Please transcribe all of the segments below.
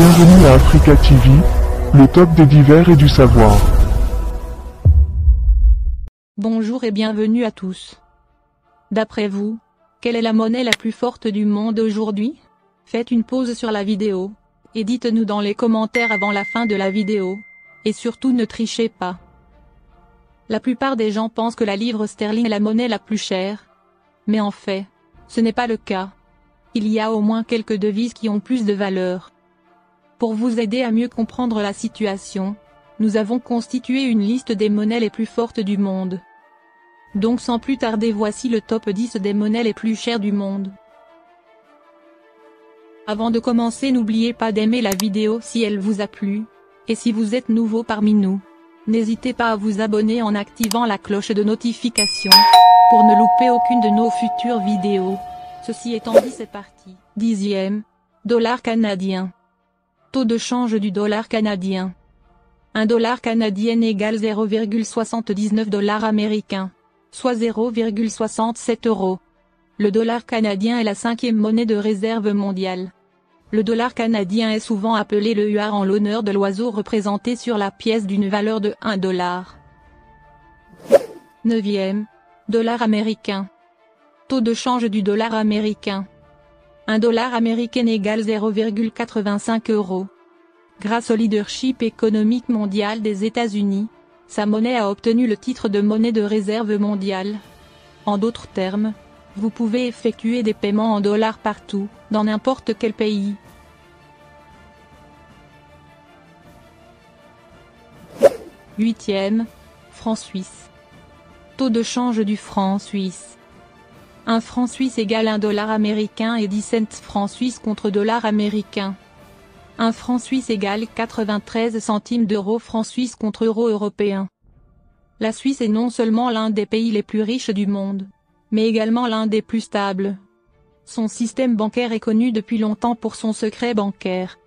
Bienvenue à Africa TV, le top des divers et du savoir. Bonjour et bienvenue à tous. D'après vous, quelle est la monnaie la plus forte du monde aujourd'hui? Faites une pause sur la vidéo, et dites-nous dans les commentaires avant la fin de la vidéo, et surtout ne trichez pas. La plupart des gens pensent que la livre sterling est la monnaie la plus chère. Mais en fait, ce n'est pas le cas. Il y a au moins quelques devises qui ont plus de valeur. Pour vous aider à mieux comprendre la situation, nous avons constitué une liste des monnaies les plus fortes du monde. Donc sans plus tarder, voici le top 10 des monnaies les plus chères du monde. Avant de commencer, n'oubliez pas d'aimer la vidéo si elle vous a plu, et si vous êtes nouveau parmi nous, n'hésitez pas à vous abonner en activant la cloche de notification, pour ne louper aucune de nos futures vidéos. Ceci étant dit, c'est parti. 10e, dollar canadien. Taux de change du dollar canadien. 1 dollar canadien égale 0,79 dollars américains, soit 0,67 €. Le dollar canadien est la 5e monnaie de réserve mondiale. Le dollar canadien est souvent appelé le $, en l'honneur de l'oiseau représenté sur la pièce d'une valeur de 1 dollar. 9e, dollar américain. Taux de change du dollar américain. 1 dollar américain égale 0,85 €. Grâce au leadership économique mondial des États-Unis, sa monnaie a obtenu le titre de monnaie de réserve mondiale. En d'autres termes, vous pouvez effectuer des paiements en dollars partout, dans n'importe quel pays. Huitième, franc suisse. Taux de change du franc suisse. 1 franc suisse égale 1 dollar américain et 10 cents francs suisses contre dollar américain. 1 franc suisse égale 93 centimes d'euros francs suisses contre euro européen. La Suisse est non seulement l'un des pays les plus riches du monde, mais également l'un des plus stables. Son système bancaire est connu depuis longtemps pour son secret bancaire.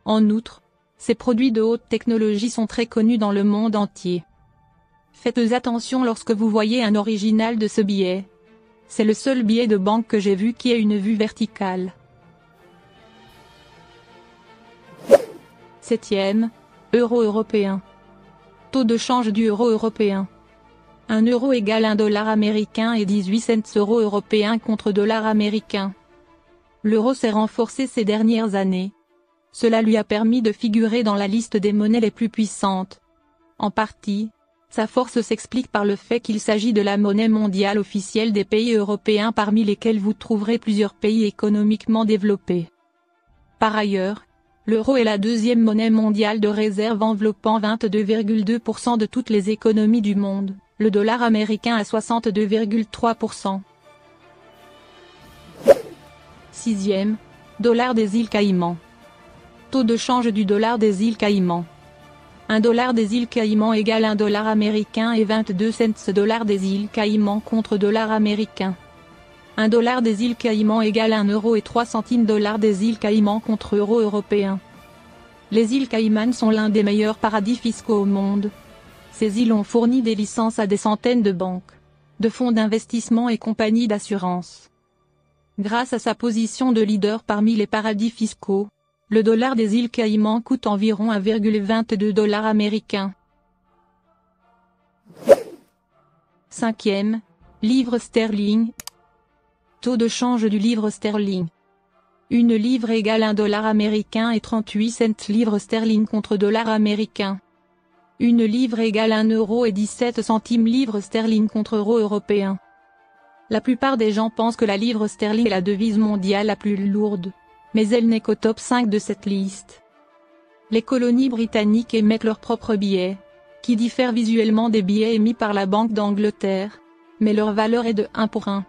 En outre, ses produits de haute technologie sont très connus dans le monde entier. Faites attention lorsque vous voyez un original de ce billet. C'est le seul billet de banque que j'ai vu qui ait une vue verticale. 7e, euro européen. Taux de change du euro européen. 1 euro égale 1 dollar américain et 18 cents euros européens contre dollar américain. L'euro s'est renforcé ces dernières années. Cela lui a permis de figurer dans la liste des monnaies les plus puissantes. En partie, sa force s'explique par le fait qu'il s'agit de la monnaie mondiale officielle des pays européens, parmi lesquels vous trouverez plusieurs pays économiquement développés. Par ailleurs, l'euro est la 2e monnaie mondiale de réserve enveloppant 22,2% de toutes les économies du monde, le dollar américain à 62,3%. 6e, dollar des îles Caïmans. Taux de change du dollar des îles Caïmans. 1 dollar des îles Caïmans égale 1 dollar américain et 22 cents dollars des îles Caïmans contre dollar américain. 1 dollar des îles Caïmans égale 1 euro et 3 centimes dollars des îles Caïmans contre euro européen. Les îles Caïmans sont l'un des meilleurs paradis fiscaux au monde. Ces îles ont fourni des licences à des centaines de banques, de fonds d'investissement et compagnies d'assurance. Grâce à sa position de leader parmi les paradis fiscaux, le dollar des îles Caïmans coûte environ 1,22 dollars américains. 5e, livre sterling. Taux de change du livre sterling. 1 livre égale 1 dollar américain et 38 cents livres sterling contre dollar américain. 1 livre égale 1 euro et 17 centimes livres sterling contre euro européen. La plupart des gens pensent que la livre sterling est la devise mondiale la plus lourde, mais elle n'est qu'au top 5 de cette liste. Les colonies britanniques émettent leurs propres billets, qui diffèrent visuellement des billets émis par la Banque d'Angleterre, mais leur valeur est de 1 pour 1.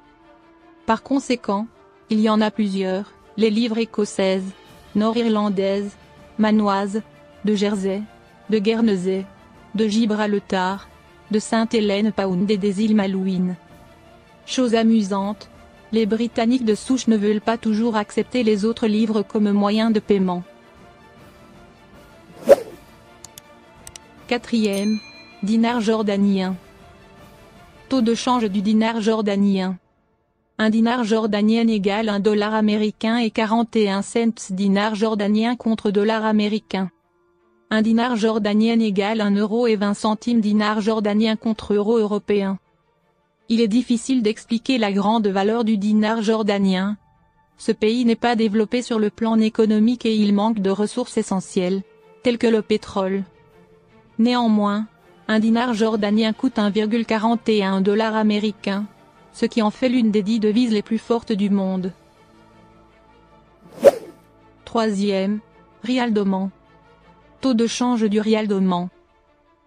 Par conséquent, il y en a plusieurs, les livres écossaises, nord-irlandaises, manoises, de Jersey, de Guernesey, de Gibraltar, de Sainte-Hélène Pound et des îles Malouines. Chose amusante, les Britanniques de souche ne veulent pas toujours accepter les autres livres comme moyen de paiement. 4e, dinar jordanien. Taux de change du dinar jordanien. Un dinar jordanien égale $1 américain et 41 cents dinar jordanien contre dollar américain. Un dinar jordanien égale €1 et 20 centimes dinar jordanien contre euro européen. Il est difficile d'expliquer la grande valeur du dinar jordanien. Ce pays n'est pas développé sur le plan économique et il manque de ressources essentielles, telles que le pétrole. Néanmoins, un dinar jordanien coûte $1,41 américain, ce qui en fait l'une des 10 devises les plus fortes du monde. Troisième, rial d'Oman. Taux de change du rial d'Oman.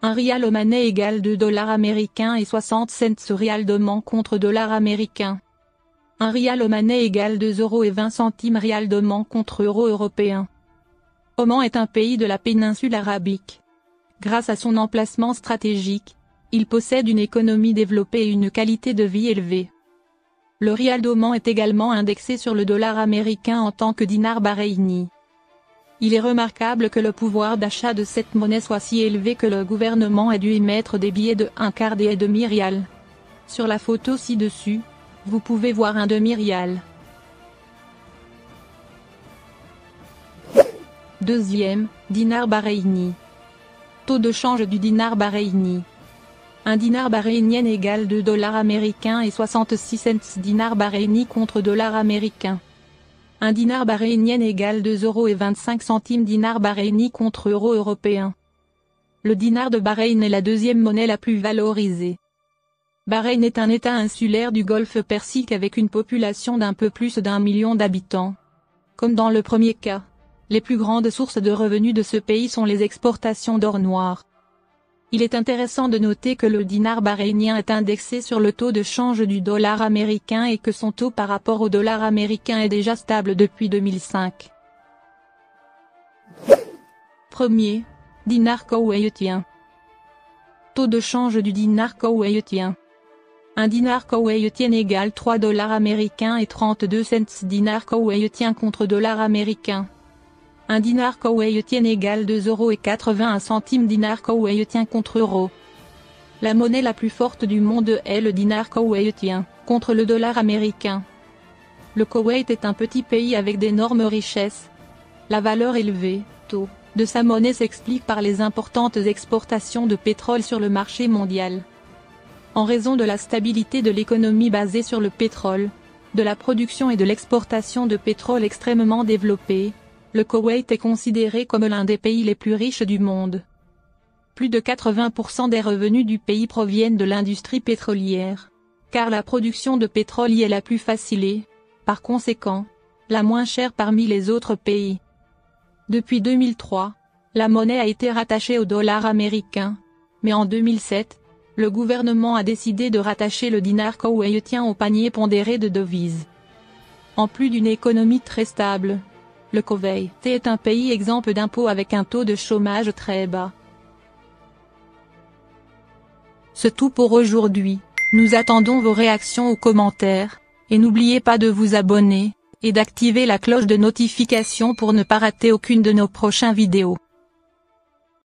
Un rial omanais égale $2 américains et 60 cents rial d'Oman contre dollar américain. Un rial omanais égale €2 et 20 centimes rial d'Oman contre euro européen. Oman est un pays de la péninsule arabique. Grâce à son emplacement stratégique, il possède une économie développée et une qualité de vie élevée. Le rial d'Oman est également indexé sur le dollar américain en tant que dinar bahreïni. Il est remarquable que le pouvoir d'achat de cette monnaie soit si élevé que le gouvernement a dû émettre des billets de 1 quart et demi-rial. Sur la photo ci-dessus, vous pouvez voir un demi-rial. Deuxième, dinar bahreïni. Taux de change du dinar bahreïni. Un dinar bahreïnien égale $2 américains et 66 cents dinar bahreïni contre dollar américain. Un dinar bahreïnien égale €2 et 25 centimes dinar bahreïni contre euro européen. Le dinar de Bahreïn est la deuxième monnaie la plus valorisée. Bahreïn est un État insulaire du Golfe Persique avec une population d'un peu plus d'1 million d'habitants. Comme dans le premier cas, les plus grandes sources de revenus de ce pays sont les exportations d'or noir. Il est intéressant de noter que le dinar bahreïnien est indexé sur le taux de change du dollar américain et que son taux par rapport au dollar américain est déjà stable depuis 2005. Premier, dinar koweïtien. Taux de change du dinar koweïtien. Un dinar koweïtien égale $3 américains et 32 cents dinar koweïtien contre dollar américain. Un dinar koweïtien égale €2 et 81 centimes dinar koweïtien contre euro. La monnaie la plus forte du monde est le dinar koweïtien, contre le dollar américain. Le Koweït est un petit pays avec d'énormes richesses. La valeur élevée, taux, de sa monnaie s'explique par les importantes exportations de pétrole sur le marché mondial. En raison de la stabilité de l'économie basée sur le pétrole, de la production et de l'exportation de pétrole extrêmement développée, le Koweït est considéré comme l'un des pays les plus riches du monde. Plus de 80% des revenus du pays proviennent de l'industrie pétrolière, car la production de pétrole y est la plus facile et, par conséquent, la moins chère parmi les autres pays. Depuis 2003, la monnaie a été rattachée au dollar américain, mais en 2007, le gouvernement a décidé de rattacher le dinar koweïtien au panier pondéré de devises. En plus d'une économie très stable, le Koweït est un pays exempt d'impôts avec un taux de chômage très bas. C'est tout pour aujourd'hui, nous attendons vos réactions aux commentaires, et n'oubliez pas de vous abonner, et d'activer la cloche de notification pour ne pas rater aucune de nos prochaines vidéos.